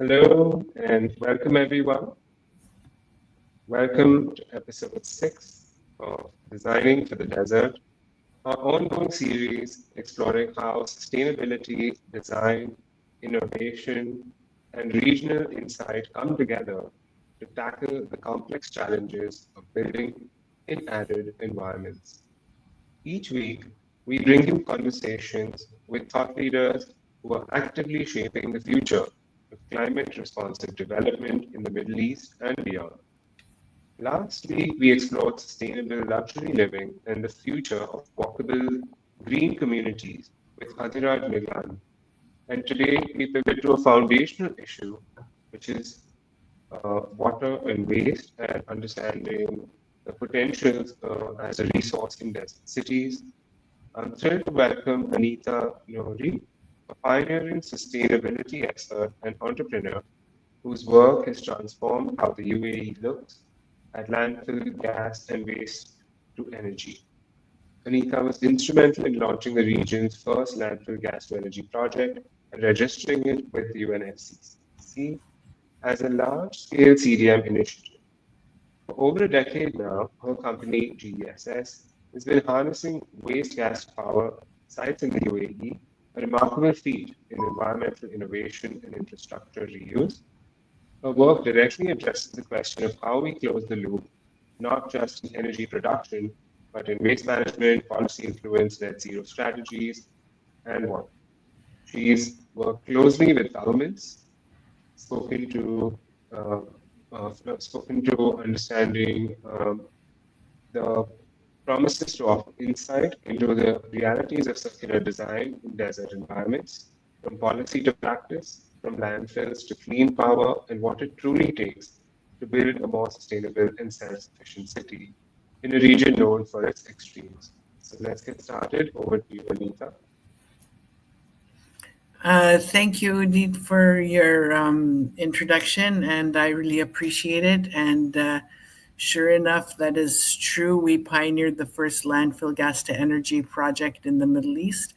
Hello and welcome everyone. Welcome to episode 6 of Designing for the Desert, our ongoing series exploring how sustainability, design, innovation, and regional insight come together to tackle the complex challenges of building in arid environments. Each week, we bring you conversations with thought leaders who are actively shaping the future of climate responsive development in the Middle East and beyond. Last week, we explored sustainable luxury living and the future of walkable green communities with Adhiraj Niglan. And today, we pivot to a foundational issue, which is water and waste and understanding the potentials as a resource in desert cities. I'm thrilled to welcome Anita Nouri, a pioneering sustainability expert and entrepreneur whose work has transformed how the UAE looks at landfill gas and waste to energy. Anita was instrumental in launching the region's first landfill gas to energy project and registering it with the UNFCCC as a large-scale CDM initiative. For over a decade now, her company, GESS, has been harnessing waste gas to power sites in the UAE, a remarkable feat in environmental innovation and infrastructure reuse. Her work directly addresses the question of how we close the loop, not just in energy production, but in waste management, policy influence, net zero strategies, and more. She's worked closely with governments, spoken to uh, spoken to understanding the promises to offer insight into the realities of circular design in desert environments, from policy to practice, from landfills to clean power, and what it truly takes to build a more sustainable and self-sufficient city in a region known for its extremes. So let's get started. Over to you, Anita. Thank you, Udeet, for your introduction, and I really appreciate it. And sure enough, that is true. We pioneered the first landfill gas to energy project in the Middle East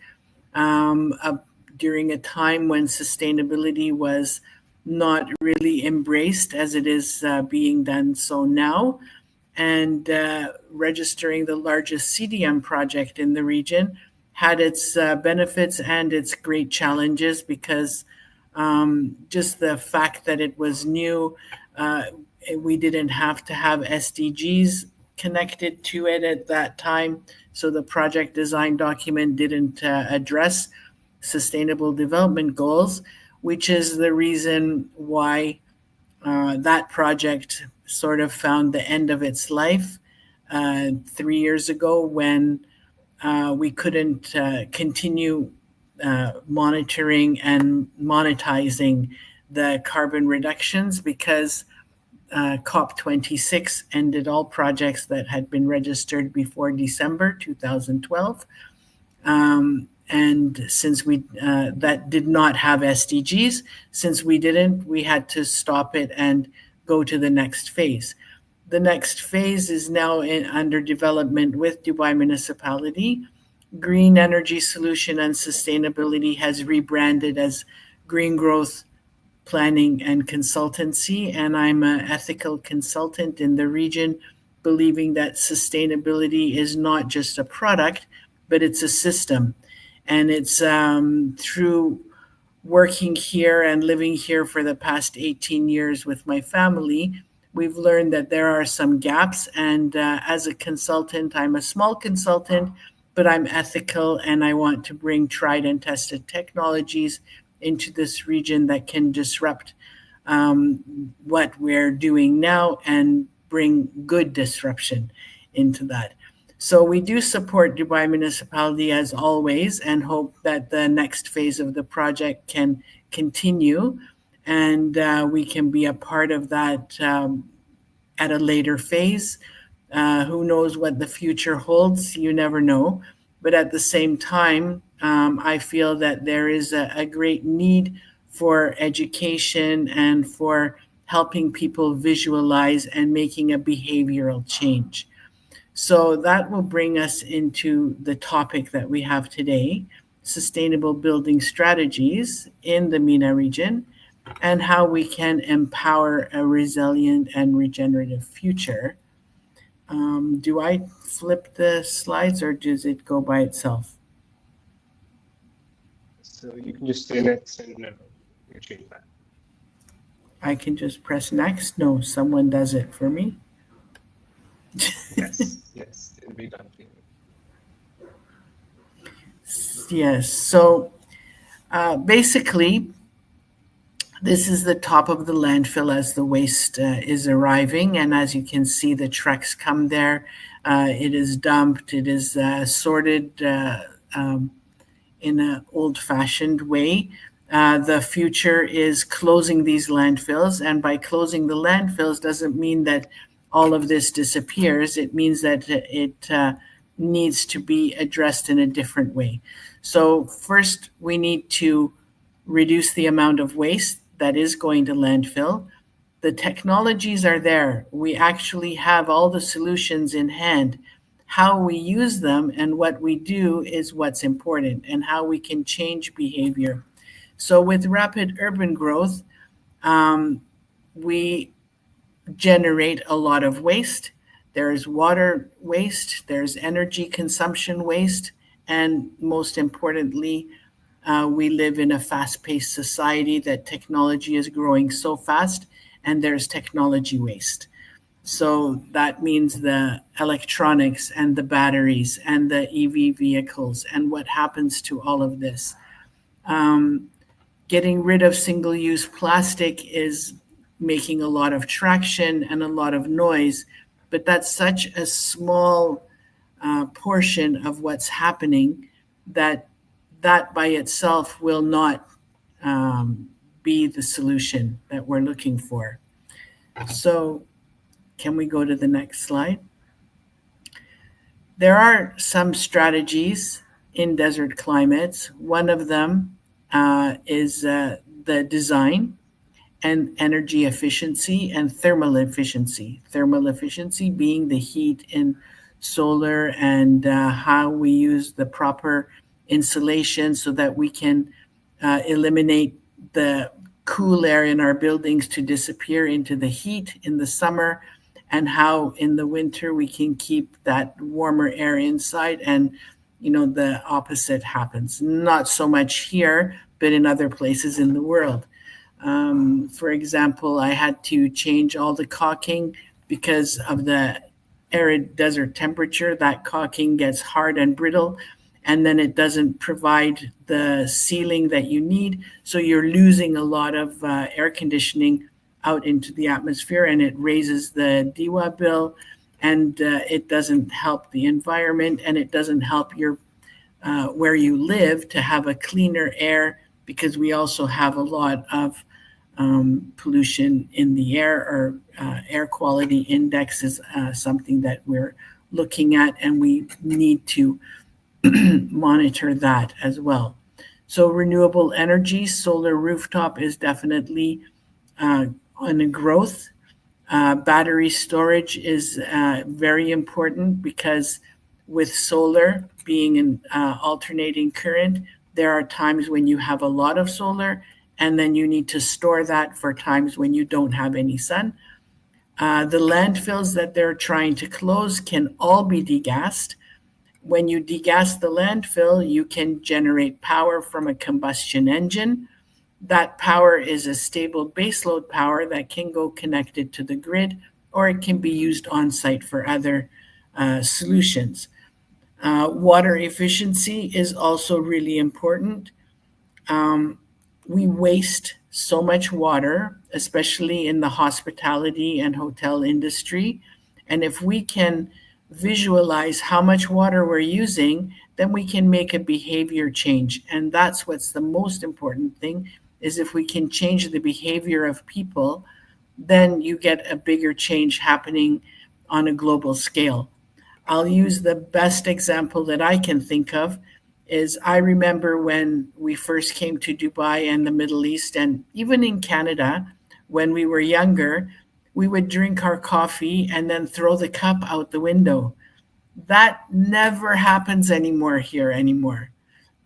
um, uh, during a time when sustainability was not really embraced as it is being done so now. And registering the largest CDM project in the region had its benefits and its great challenges because just the fact that it was new, uh, we didn't have to have SDGs connected to it at that time. So the project design document didn't address sustainable development goals, which is the reason why that project sort of found the end of its life 3 years ago when we couldn't continue monitoring and monetizing the carbon reductions because COP26 ended all projects that had been registered before December 2012. And since we that did not have SDGs, since we didn't, we had to stop it and go to the next phase. The next phase is now under development with Dubai Municipality. Green Energy Solution and Sustainability has rebranded as Green Growth Planning and Consultancy, and I'm an ethical consultant in the region, believing that sustainability is not just a product, but it's a system. And it's through working here and living here for the past 18 years with my family, we've learned that there are some gaps. And as a consultant, I'm a small consultant, but I'm ethical and I want to bring tried and tested technologies into this region that can disrupt what we're doing now and bring good disruption into that. So we do support Dubai Municipality as always and hope that the next phase of the project can continue and we can be a part of that at a later phase. Who knows what the future holds? You never know. But at the same time, I feel that there is a great need for education and for helping people visualize and making a behavioral change. So that will bring us into the topic that we have today, sustainable building strategies in the MENA region. and how we can empower a resilient and regenerative future. Do I flip the slides or does it go by itself? So you can just say next and you change that. I can just press next. No, someone does it for me. Yes, yes, it'll be done for you. Yes. So basically, this is the top of the landfill as the waste is arriving. And as you can see, the trucks come there. It is dumped, it is sorted um, in an old fashioned way. The future is closing these landfills. And by closing the landfills doesn't mean that all of this disappears. It means that it needs to be addressed in a different way. So, first, we need to reduce the amount of waste that is going to landfill. The technologies are there. We actually have all the solutions in hand. How we use them and what we do is what's important, and how we can change behavior. So, with rapid urban growth, um, we generate a lot of waste. There's water waste, there's energy consumption waste, and most importantly, we live in a fast paced society that technology is growing so fast, and there's technology waste. So that means the electronics and the batteries and the EV vehicles and what happens to all of this. Um, Getting rid of single use plastic is making a lot of traction and a lot of noise, but that's such a small portion of what's happening that that by itself will not um, be the solution that we're looking for. So, can we go to the next slide? There are some strategies in desert climates. One of them is the design and energy efficiency and thermal efficiency. Thermal efficiency being the heat in solar and how we use the proper insulation so that we can eliminate the cool air in our buildings to disappear into the heat in the summer, and how in the winter we can keep that warmer air inside. And the opposite happens, not so much here but in other places in the world. For example, I had to change all the caulking because of the arid desert temperature. That caulking gets hard and brittle, and then it doesn't provide the sealing that you need. So you're losing a lot of air conditioning out into the atmosphere, and it raises the DWA bill, and it doesn't help the environment, and it doesn't help your where you live to have a cleaner air, because we also have a lot of pollution in the air, or air quality index is something that we're looking at, and we need to monitor that as well. So, renewable energy, solar rooftop is definitely on a growth. Battery storage is very important, because with solar being an alternating current, there are times when you have a lot of solar, and then you need to store that for times when you don't have any sun. The landfills that they're trying to close can all be degassed. When you degas the landfill, you can generate power from a combustion engine. That power is a stable baseload power that can go connected to the grid, or it can be used on site for other solutions. Water efficiency is also really important. Um, we waste so much water, especially in the hospitality and hotel industry. And if we can visualize how much water we're using, then we can make a behavior change. And that's what's the most important thing, is if we can change the behavior of people, then you get a bigger change happening on a global scale. I'll use the best example that I can think of is I remember when we first came to Dubai and the Middle East, and even in Canada, when we were younger, we would drink our coffee and then throw the cup out the window. That never happens anymore here anymore,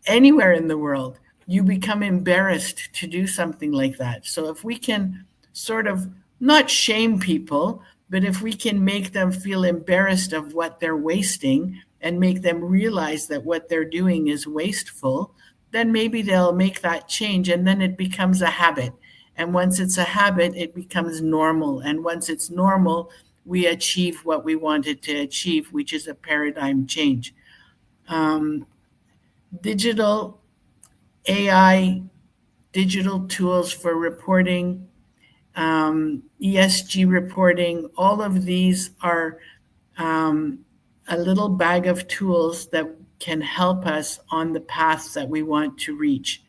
anywhere in the world. you become embarrassed to do something like that. So if we can sort of not shame people, but if we can make them feel embarrassed of what they're wasting and make them realize that what they're doing is wasteful, then maybe they'll make that change and then it becomes a habit. And once it's a habit, it becomes normal. And once it's normal, we achieve what we wanted to achieve, which is a paradigm change. Um, digital AI, digital tools for reporting, ESG reporting, all of these are um, a little bag of tools that can help us on the path that we want to reach.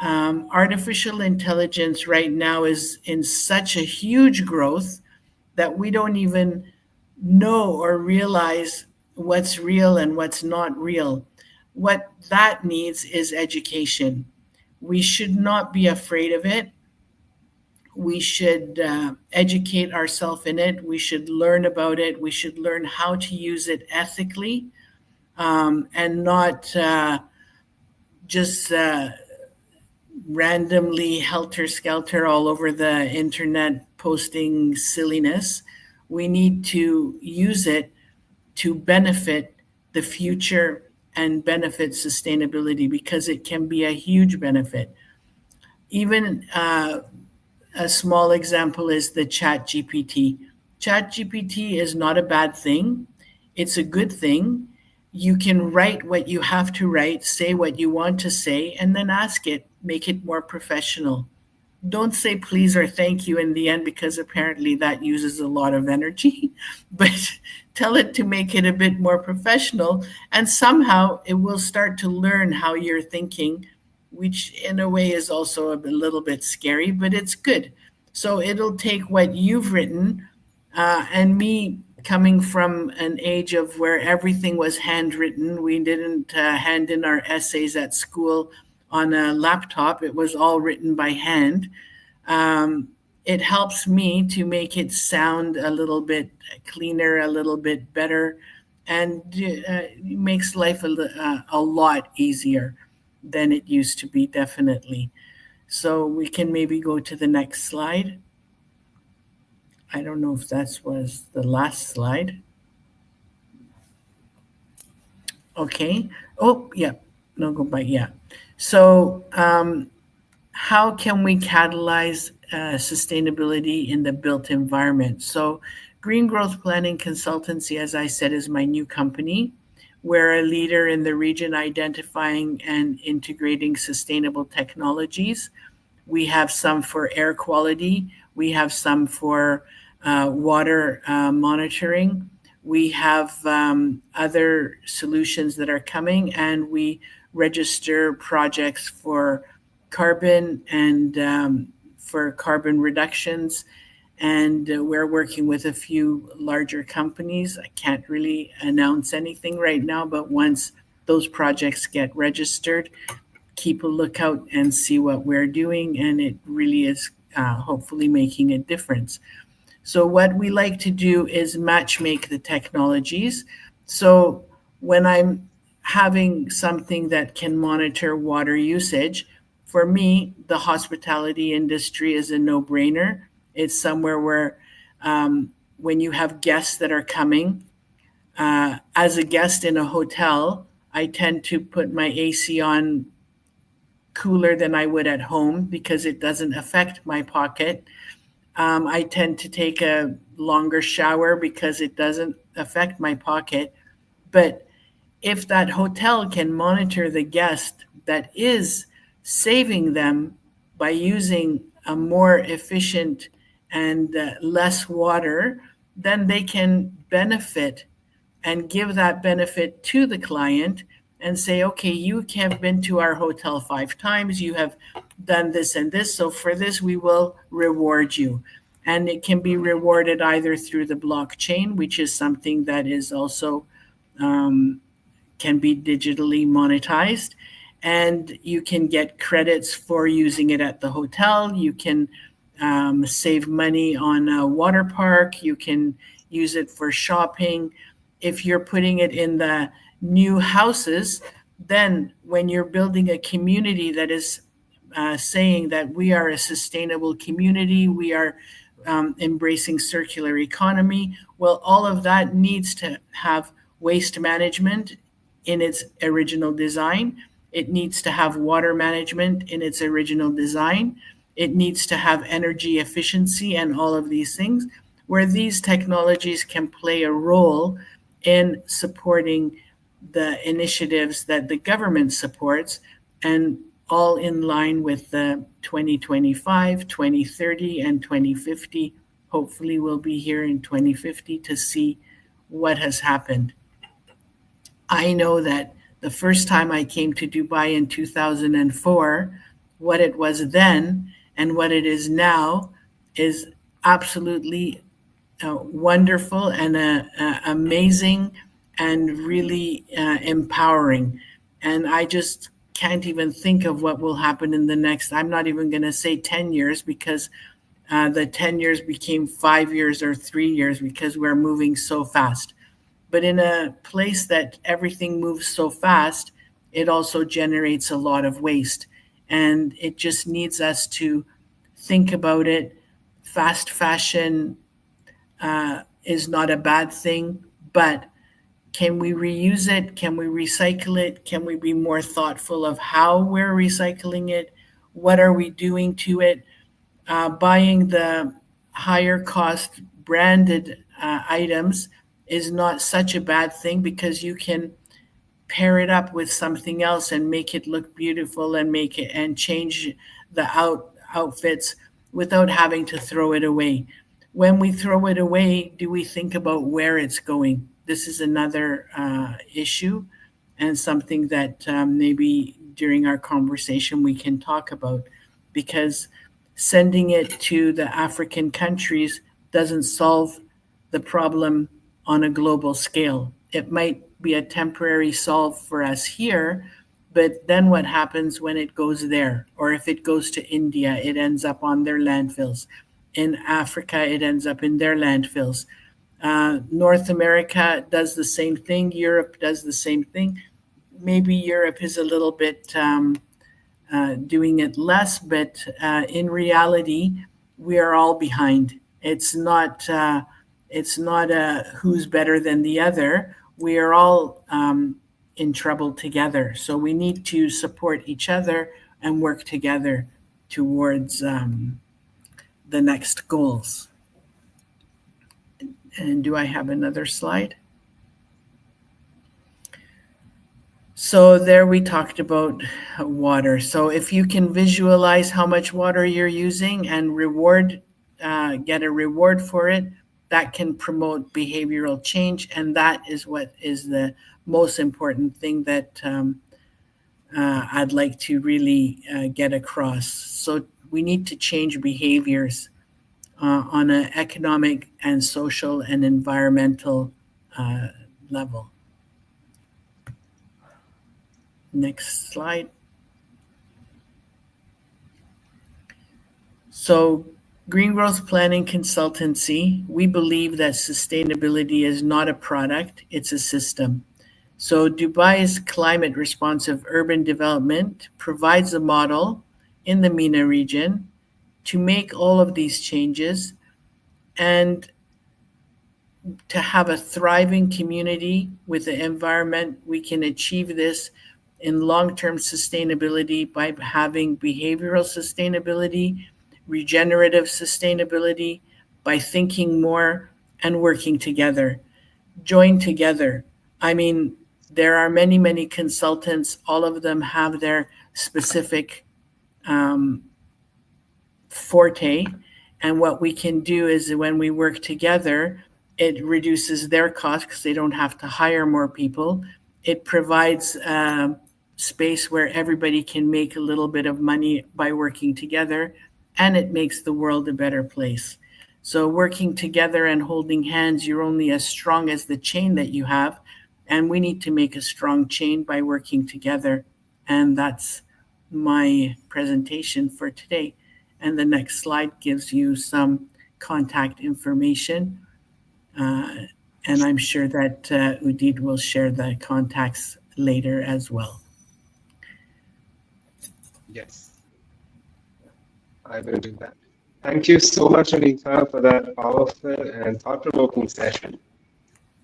Artificial intelligence right now is in such a huge growth that we don't even know or realize what's real and what's not real. What that needs is education. We should not be afraid of it. We should educate ourselves in it. We should learn about it. We should learn how to use it ethically, and not just randomly helter skelter all over the internet posting silliness. We need to use it to benefit the future and benefit sustainability because it can be a huge benefit. Even a small example is the chat gpt. Chat gpt is not a bad thing, it's a good thing. You can write what you have to write, say what you want to say, and then ask it, make it more professional. Don't say please or thank you in the end because apparently that uses a lot of energy, but tell it to make it a bit more professional, and somehow it will start to learn how you're thinking, which in a way is also a little bit scary, but it's good. So it'll take what you've written, and me coming from an age of where everything was handwritten, we didn't hand in our essays at school on a laptop, it was all written by hand. Um, it helps me to make it sound a little bit cleaner, a little bit better, and makes life a lot easier than it used to be, definitely. So we can maybe go to the next slide. I don't know if that was the last slide. Okay. Oh, yeah. No, go by. Yeah. So, how can we catalyze sustainability in the built environment? So, Green Growth Planning Consultancy, as I said, is my new company. We're a leader in the region identifying and integrating sustainable technologies. We have some for air quality, we have some for water monitoring. We have other solutions that are coming, and we register projects for carbon and for carbon reductions. And we're working with a few larger companies. I can't really announce anything right now, but once those projects get registered, keep a lookout and see what we're doing. And it really is hopefully making a difference. So, what we like to do is match make the technologies. So, when I'm having something that can monitor water usage, for me, the hospitality industry is a no brainer. It's somewhere where when you have guests that are coming, as a guest in a hotel, I tend to put my AC on cooler than I would at home because it doesn't affect my pocket. I tend to take a longer shower because it doesn't affect my pocket. But if that hotel can monitor the guest that is saving them by using a more efficient and less water, then they can benefit and give that benefit to the client and say, okay, you have been to our hotel 5 times, you have done this and this, so for this we will reward you. And it can be rewarded either through the blockchain, which is something that is also can be digitally monetized, and you can get credits for using it at the hotel. You can save money on a water park. You can use it for shopping. If you're putting it in the new houses, Then, when you're building a community that is saying that we are a sustainable community, we are embracing circular economy, well, all of that needs to have waste management in its original design. It needs to have water management in its original design. It needs to have energy efficiency and all of these things, where these technologies can play a role in supporting the initiatives that the government supports, and all in line with the 2025, 2030, and 2050. Hopefully, we'll be here in 2050 to see what has happened. I know that the first time I came to Dubai in 2004, what it was then and what it is now is absolutely wonderful and amazing and really empowering. And I just can't even think of what will happen in the next, I'm not even going to say 10 years, because the 10 years became 5 years or 3 years because we're moving so fast. But in a place that everything moves so fast, it also generates a lot of waste. And it just needs us to think about it. Fast fashion is not a bad thing, but can we reuse it? Can we recycle it? Can we be more thoughtful of how we're recycling it? What are we doing to it? Buying the higher cost branded items is not such a bad thing, because you can pair it up with something else and make it look beautiful and make it and change the outfits without having to throw it away. When we throw it away, do we think about where it's going? This is another issue, and something that maybe during our conversation we can talk about, because sending it to the African countries doesn't solve the problem on a global scale. It might be a temporary solve for us here, but then what happens when it goes there? Or if it goes to India, it ends up on their landfills. In Africa, it ends up in their landfills. North America does the same thing. Europe does the same thing. Maybe Europe is a little bit doing it less, but in reality, we are all behind. It's not who's better than the other. We are all in trouble together. So we need to support each other and work together towards the next goals. And do I have another slide? So there we talked about water. So if you can visualize how much water you're using and get a reward for it, that can promote behavioral change. And that is what is the most important thing that I'd like to really get across. So we need to change behaviors on an economic and social and environmental level. Next slide. So, Green Growth Planning Consultancy, we believe that sustainability is not a product, it's a system. So, Dubai's climate responsive urban development provides a model in the MENA region to make all of these changes and to have a thriving community with the environment. We can achieve this in long-term sustainability by having behavioral sustainability, regenerative sustainability, by thinking more and working together. Join together. I mean, there are many, many consultants. All of them have their specific forte. And what we can do is when we work together, it reduces their costs because they don't have to hire more people. It provides space where everybody can make a little bit of money by working together, and it makes the world a better place. So working together and holding hands, you're only as strong as the chain that you have, and we need to make a strong chain by working together. And that's my presentation for today. And the next slide gives you some contact information. And I'm sure that Udeet will share the contacts later as well. Yes, I will do that. Thank you so much, Anita, for that powerful and thought-provoking session.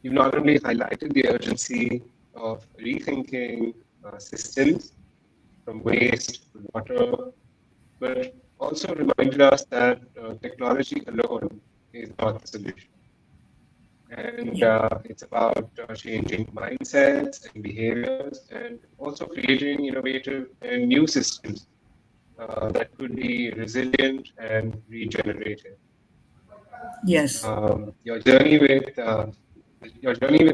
You not only highlighted the urgency of rethinking systems from waste to water, but also reminded us that technology alone is not the solution. And Yeah. it's about changing mindsets and behaviors and also creating innovative and new systems that could be resilient and regenerative. Yes. Your journey with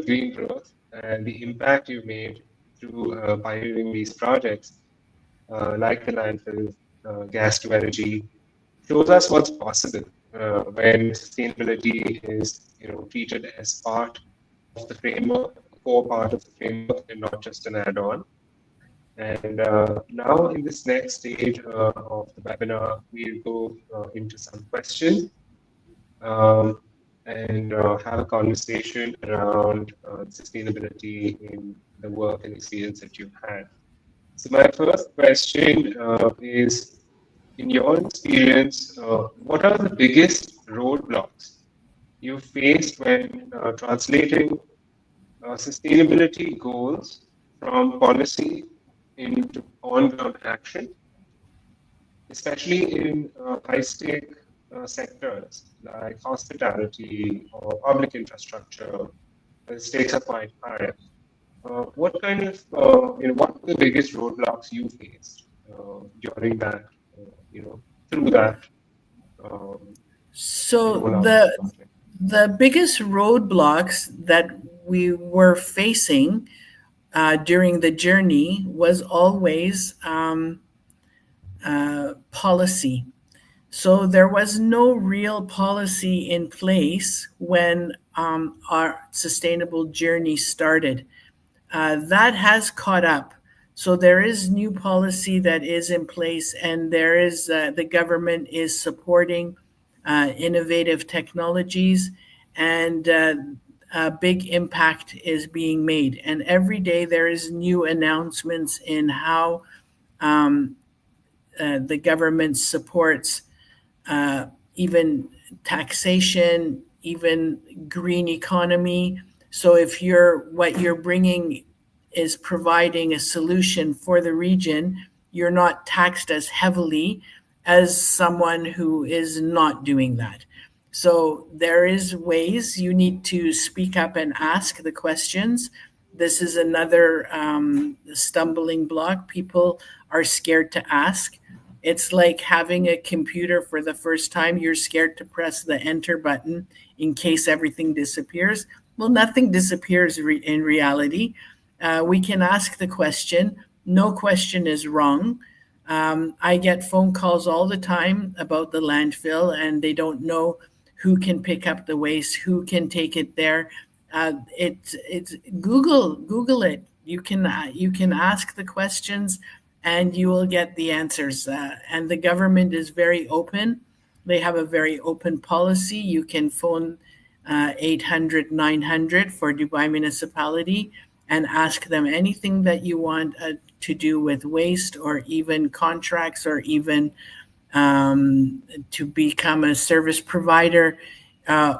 green growth and the impact you made through pioneering these projects, like the landfill gas to energy, shows us what's possible when sustainability is treated as part of the framework, a core part of the framework, and not just an add-on. And now, in this next stage of the webinar, we'll go into some questions um, and have a conversation around sustainability in the work and experience that you've had. So, my first question is, in your experience, what are the biggest roadblocks you faced when translating sustainability goals from policy into on-ground action, especially in high-stake sectors like hospitality or public infrastructure? The stakes are quite high. What kind of, what are the biggest roadblocks you faced during that, through that um, So rollout of the project? the biggest roadblocks that we were facing during the journey was always policy. So there was no real policy in place when our sustainable journey started. That has caught up. So there is new policy that is in place, and there is the government is supporting innovative technologies, and a big impact is being made. And every day there is new announcements in how the government supports uh, even taxation, even green economy. So if what you're bringing is providing a solution for the region, you're not taxed as heavily as someone who is not doing that. So there is ways you need to speak up and ask the questions. This is another stumbling block. People are scared to ask. It's like having a computer for the first time. You're scared to press the enter button in case everything disappears. Well, nothing disappears in reality. We can ask the question. No question is wrong. I get phone calls all the time about the landfill, and they don't know who can pick up the waste, who can take it there. It's Google it. You can ask the questions, and you will get the answers. And the government is very open. They have a very open policy. You can phone 800 900 for Dubai Municipality and ask them anything that you want to do with waste, or even contracts, or even to become a service provider,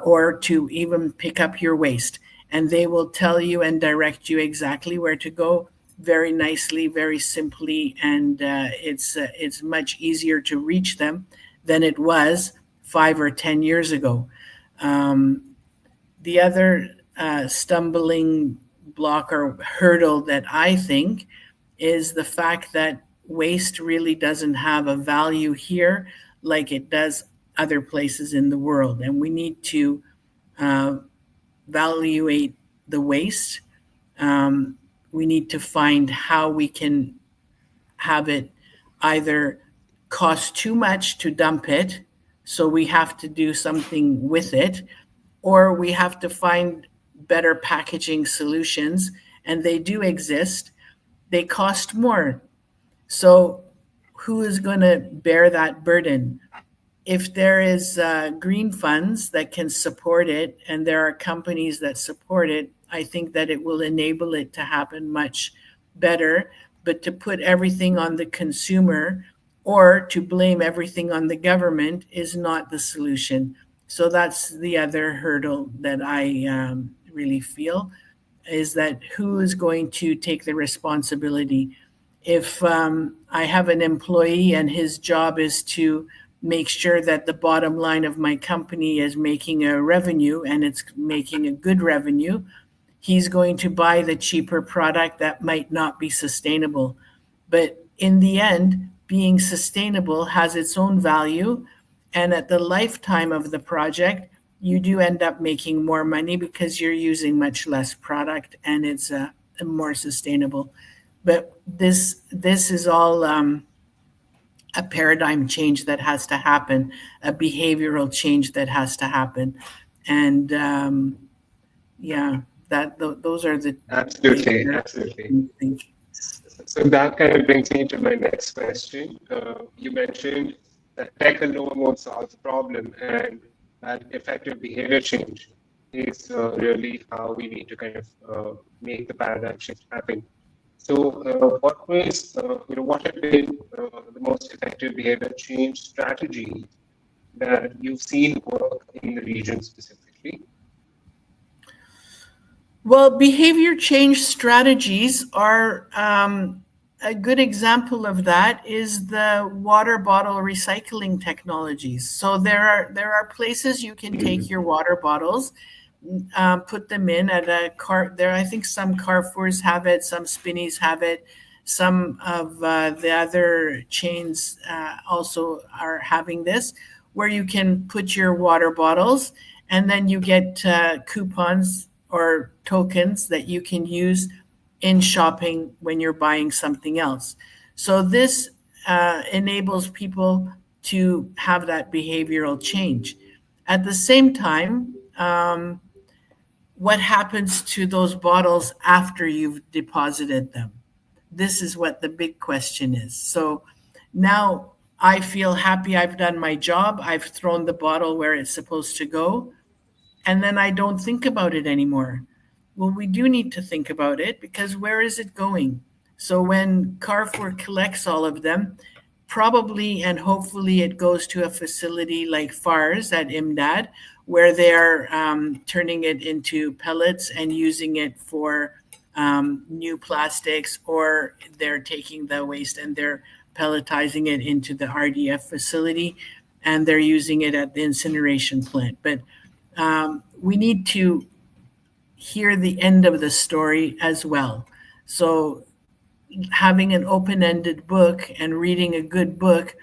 or to even pick up your waste. And they will tell you and direct you exactly where to go, very nicely, very simply, and it's much easier to reach them than it was 5 or 10 years ago. Um, the other stumbling block or hurdle that I think is the fact that waste really doesn't have a value here like it does other places in the world. And we need to uh, evaluate the waste. Um, we need to find how we can have it either cost too much to dump it, so we have to do something with it, or we have to find better packaging solutions, and they do exist. They cost more. So who is going to bear that burden? If there is green funds that can support it, and there are companies that support it, I think that it will enable it to happen much better. But to put everything on the consumer or to blame everything on the government is not the solution. So that's the other hurdle that I really feel, is that who is going to take the responsibility? If I have an employee and his job is to make sure that the bottom line of my company is making a revenue and it's making a good revenue, he's going to buy the cheaper product that might not be sustainable. But in the end, being sustainable has its own value. And at the lifetime of the project, you do end up making more money because you're using much less product and it's more sustainable. But this is all a paradigm change that has to happen, a behavioral change that has to happen, and yeah, those are the things Absolutely, that absolutely. I think. So that kind of brings me to my next question. You mentioned that tech alone won't solve the problem, and that effective behavior change is really how we need to kind of make the paradigm shift happen. So, what have been the most effective behavior change strategy that you've seen work in the region specifically? Well, behavior change strategies are a good example of that is the water bottle recycling technologies. So there are places you can take your water bottles, put them in at a car. There, I think some Carrefours have it, some Spinneys have it, some of the other chains also are having this, where you can put your water bottles, and then you get coupons or tokens that you can use in shopping when you're buying something else. So this enables people to have that behavioral change. At the same time, what happens to those bottles after you've deposited them? This is what the big question is. So now I feel happy I've done my job. I've thrown the bottle where it's supposed to go, and then I don't think about it anymore. Well, we do need to think about it because where is it going? So when Carrefour collects all of them, probably and hopefully it goes to a facility like FARS at IMDAD, where they're turning it into pellets and using it for new plastics, or they're taking the waste and they're pelletizing it into the RDF facility and they're using it at the incineration plant. But we need to hear the end of the story as well. So having an open-ended book and reading a good book,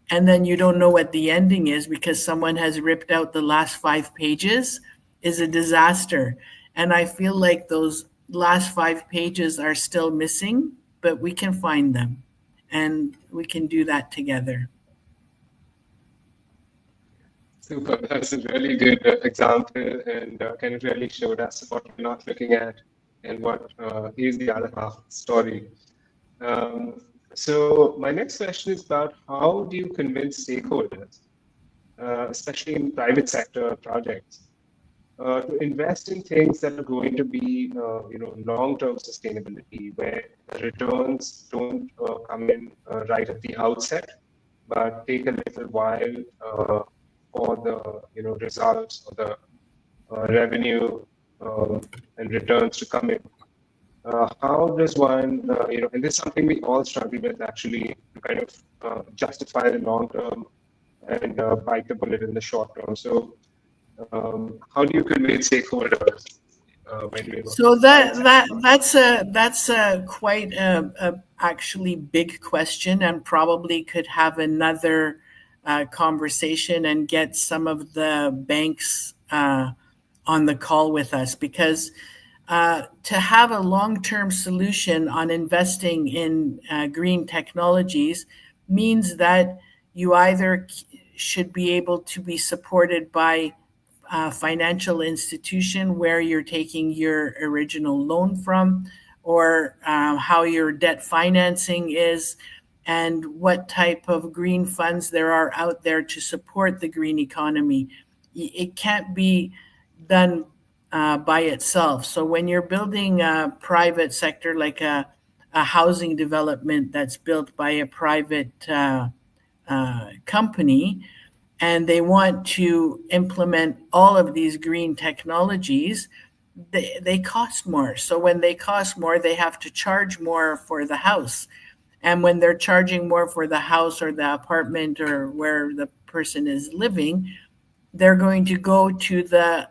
and then you don't know what the ending is because someone has ripped out the last 5 pages, is a disaster. And I feel like those last 5 pages are still missing, but we can find them and we can do that together. Super. That's a really good example and kind of really showed us what we're not looking at and what is the other half of the story. Um, so my next question is about how do you convince stakeholders, especially in private sector projects, to invest in things that are going to be, long-term sustainability, where the returns don't come in right at the outset, but take a little while for the, results or the revenue and returns to come in. How does one, and this is something we all struggle with actually, to kind of justify the long term and bite the bullet in the short term. So, how do you convince stakeholders when we work So with private sector that's projects? a quite a actually big question, and probably could have another conversation and get some of the banks on the call with us, because to have a long-term solution on investing in green technologies means that you either should be able to be supported by financial institution where you're taking your original loan from, or how your debt financing is, and what type of green funds there are out there to support the green economy. It can't be done by itself. So when you're building a private sector like a housing development that's built by a private company, and they want to implement all of these green technologies, they cost more. So when they cost more, they have to charge more for the house. And when they're charging more for the house or the apartment or where the person is living, they're going to go to the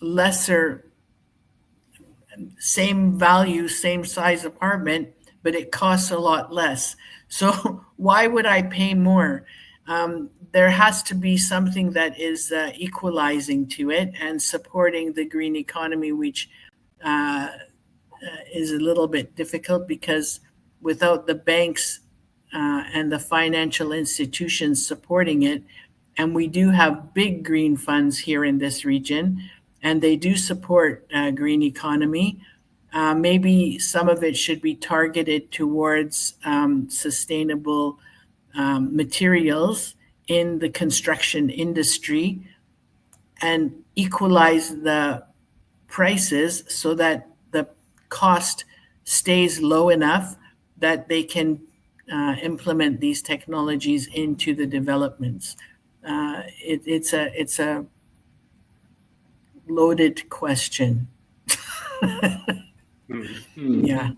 lesser, same value, same size apartment, but it costs a lot less. So why would I pay more? There has to be something that is equalizing to it and supporting the green economy, which uh, is a little bit difficult because without the banks and the financial institutions supporting it, and we do have big green funds here in this region, and they do support green economy. Maybe some of it should be targeted towards sustainable materials in the construction industry and equalize the prices so that the cost stays low enough that they can implement these technologies into the developments. It's a loaded question. Yeah.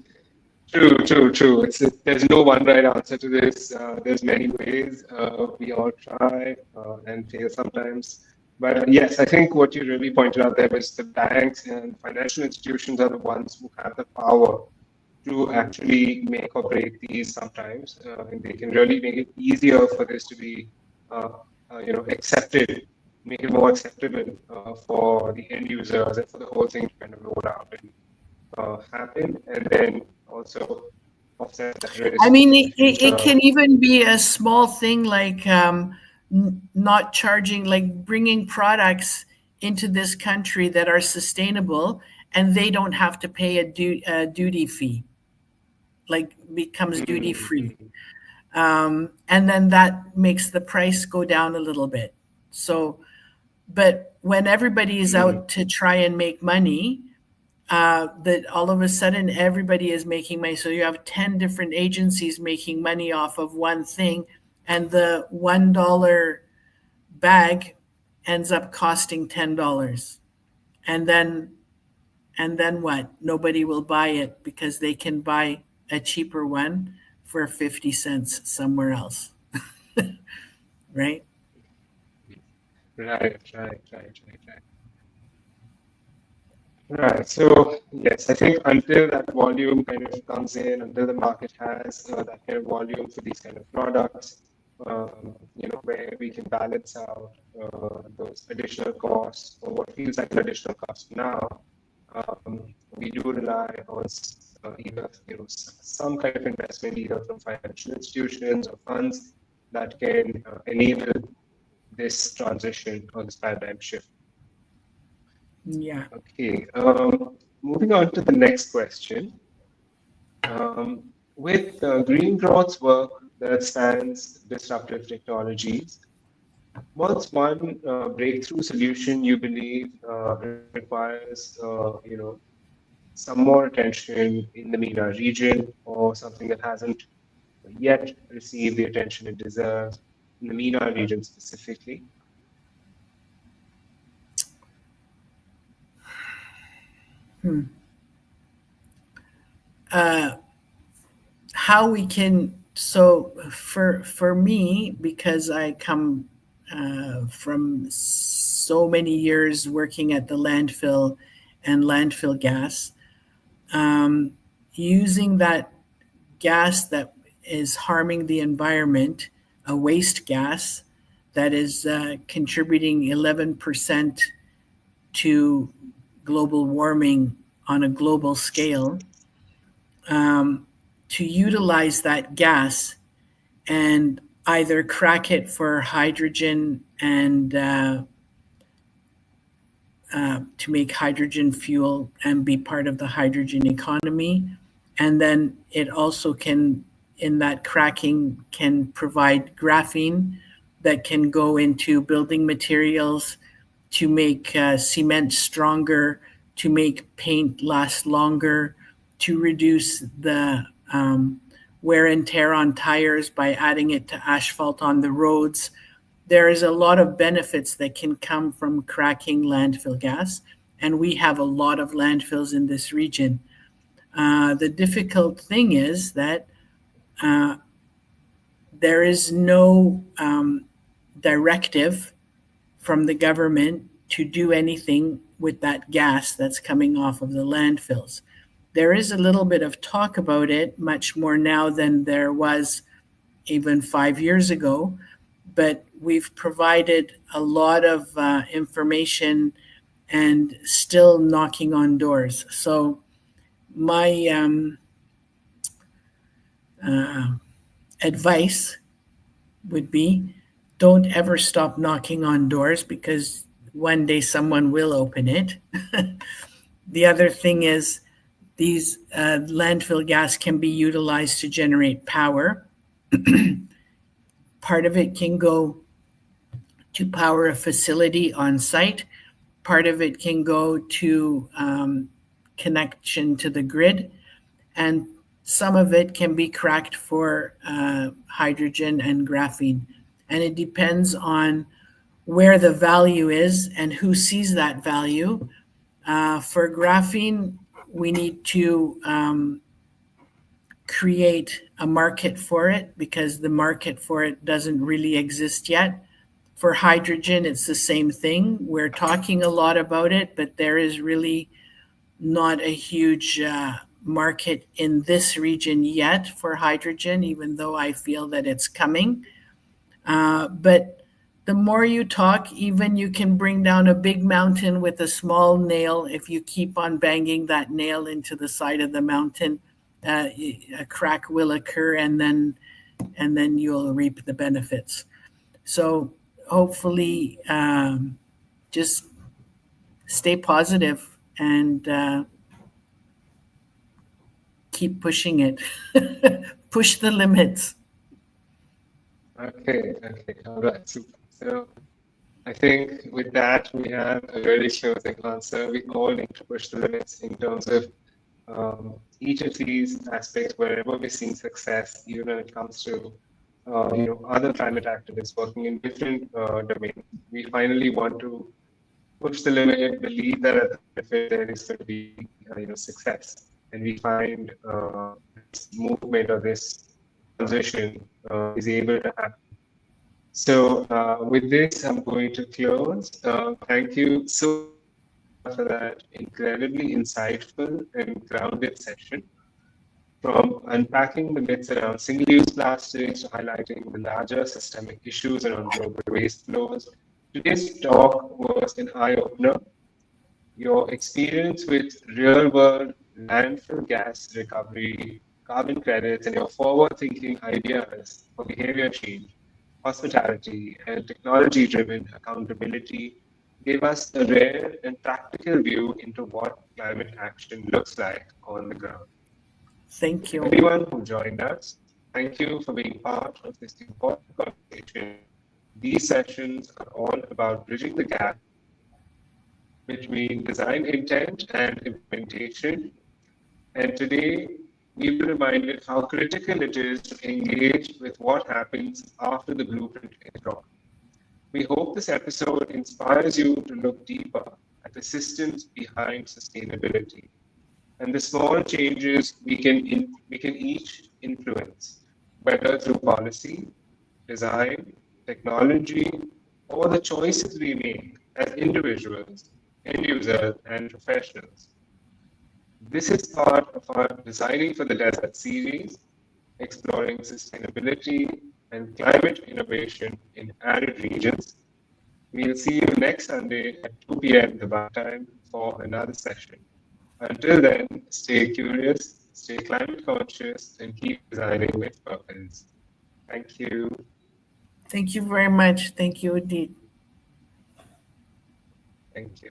True. There's no one right answer to this. There's many ways. We all try and fail sometimes. But yes, I think what you really pointed out there was the banks and financial institutions are the ones who have the power to actually make or break these sometimes, and they can really make it easier for this to be, accepted, make it more acceptable for the end users and for the whole thing to kind of roll out and happen, and then also offset that I risk mean, in the it future. can even be a small thing like not charging, like bringing products into this country that are sustainable and they don't have to pay a duty fee, like becomes duty free. Mm-hmm. And then that makes the price go down a little bit. So, but when everybody is out to try and make money, that all of a sudden everybody is making money. So you have 10 different agencies making money off of one thing, and the $1 bag ends up costing $10. And then what? Nobody will buy it because they can buy a cheaper one for 50 cents somewhere else. Right? Right. Right. So yes, I think until that volume kind of comes in, until the market has that kind of volume for these kind of products, where we can balance out those additional costs or what feels like an additional cost now, we do rely on either some kind of investment, either from financial institutions or funds that can enable this transition or this paradigm shift. Yeah. Okay, moving on to the next question. With Green Growth's work that spans disruptive technologies, what's one breakthrough solution you believe requires, some more attention in the MENA region, or something that hasn't yet received the attention it deserves in the MENA region specifically? How we can, so for me, because I come from so many years working at the landfill and landfill gas, using that gas that is harming the environment, a waste gas that is contributing 11% to global warming on a global scale, to utilize that gas and either crack it for hydrogen and to make hydrogen fuel and be part of the hydrogen economy. And then it also can, in that cracking, can provide graphene that can go into building materials to make cement stronger, to make paint last longer, to reduce the wear and tear on tires by adding it to asphalt on the roads. There is a lot of benefits that can come from cracking landfill gas, and we have a lot of landfills in this region. The difficult thing is that there is no directive from the government to do anything with that gas that's coming off of the landfills. There is a little bit of talk about it, much more now than there was even 5 years ago, but we've provided a lot of information and still knocking on doors. So my advice would be, don't ever stop knocking on doors, because one day someone will open it. The other thing is, these landfill gas can be utilized to generate power. Part of it can go to power a facility on site. Part of it can go to connection to the grid. And some of it can be cracked for hydrogen and graphene. And it depends on where the value is and who sees that value. For graphene, we need to create a market for it, because the market for it doesn't really exist yet. For hydrogen, it's the same thing. We're talking a lot about it, but there is really not a huge market in this region yet for hydrogen, even though I feel that it's coming. But the more you talk, even you can bring down a big mountain with a small nail. If you keep on banging that nail into the side of the mountain, a crack will occur, and then you'll reap the benefits. So hopefully, just stay positive and keep pushing it. Push the limits. Okay, all right, super. So I think with that, we have a very closing answer. We all need to push the limits in terms of each of these aspects. Wherever we're seeing success, even when it comes to other climate activists working in different domains, we finally want to push the limit, believe that at the benefit there is going to be success, and we find this movement or this transition is able to happen. So with this, I'm going to close. Thank you so much for that incredibly insightful and grounded session. From unpacking the myths around single-use plastics to highlighting the larger systemic issues around global waste flows, today's talk was an eye-opener. Your experience with real-world landfill gas recovery, carbon credits, and your forward-thinking ideas for behavior change, hospitality, and technology-driven accountability gave us a rare and practical view into what climate action looks like on the ground. Thank you. Everyone who joined us, thank you for being part of this important conversation. These sessions are all about bridging the gap between design intent and implementation. And today, we were reminded how critical it is to engage with what happens after the blueprint is drawn. We hope this episode inspires you to look deeper at the systems behind sustainability and the small changes we can each influence, whether through policy, design, technology, or the choices we make as individuals, end users, and professionals. This is part of our Designing for the Desert series, exploring sustainability and climate innovation in arid regions. We'll see you next Sunday at 2 p.m. Dubai time for another session. Until then, stay curious, stay climate conscious, and keep designing with purpose. Thank you. Thank you very much. Thank you, Udeet. Thank you.